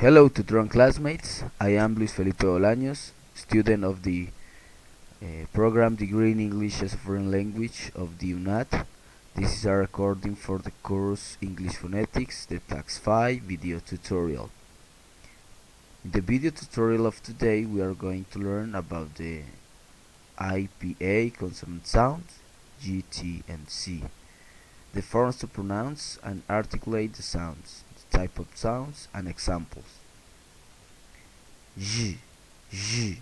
Hello to drunk classmates. I am Luis Felipe Bolaños, student of the program degree in English as a foreign language of the UNAT. This is a recording for the course English Phonetics, the Tax 5 video tutorial. In the video tutorial of today, we are going to learn about the IPA consonant sounds, G, T, and C, the forms to pronounce and articulate the sounds, the type of sounds, and examples. J, J,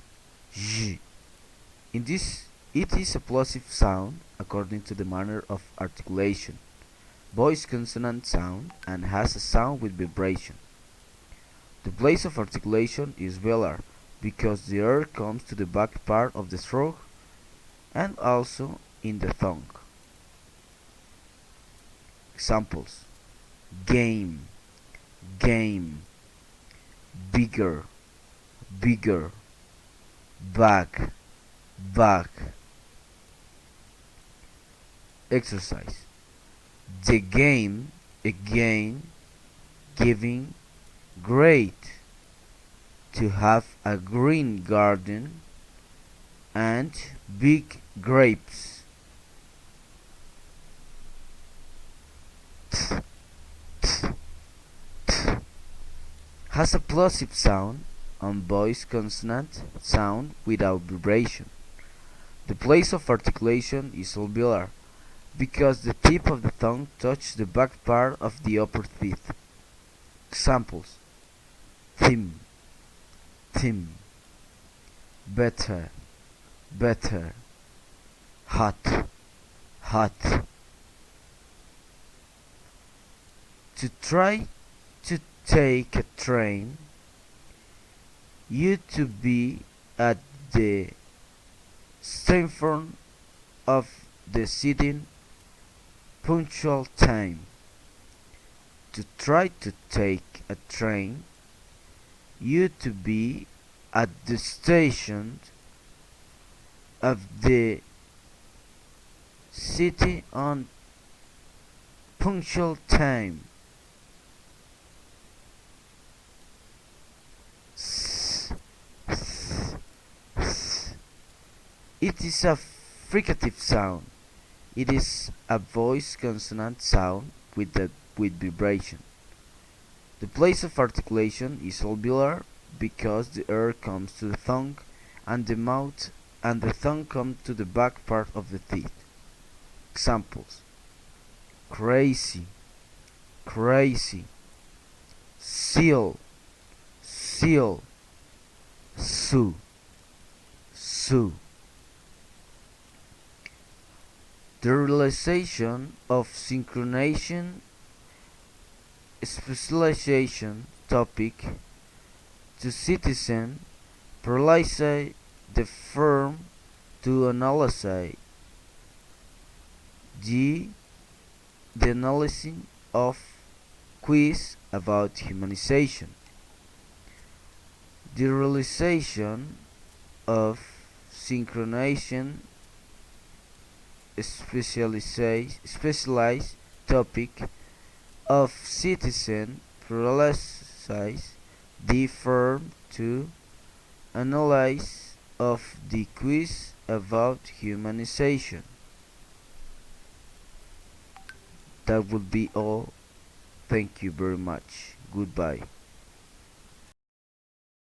J. It is a plosive sound according to the manner of articulation, voice consonant sound, and has a sound with vibration. The place of articulation is velar because the air comes to the back part of the throat and also in the tongue. Examples: game, game, bigger, bigger, back, back. Exercise: the game, again, giving, great, to have a green garden and big grapes. Has a plosive sound and voice consonant sound without vibration. The place of articulation is alveolar because the tip of the tongue touches the back part of the upper teeth. Examples: theme, theme, better, better, hot, hot. To try to take a train, you to be at the station of the sitting punctual time. To try to take a train, you to be at the station of the city on punctual time. It is a fricative sound. It is a voice consonant sound with vibration. The place of articulation is alveolar because the air comes to the tongue and the mouth, and the tongue comes to the back part of the teeth. Examples: crazy, crazy, seal, seal, sue, sue. The realization of synchronization specialization topic to citizen paralyze the firm to analyze the analysis of quiz about humanization. The realization of synchronization specialized topic of citizen paralyze the firm to analyze of the quiz about humanization. That would be all. Thank you very much. Goodbye.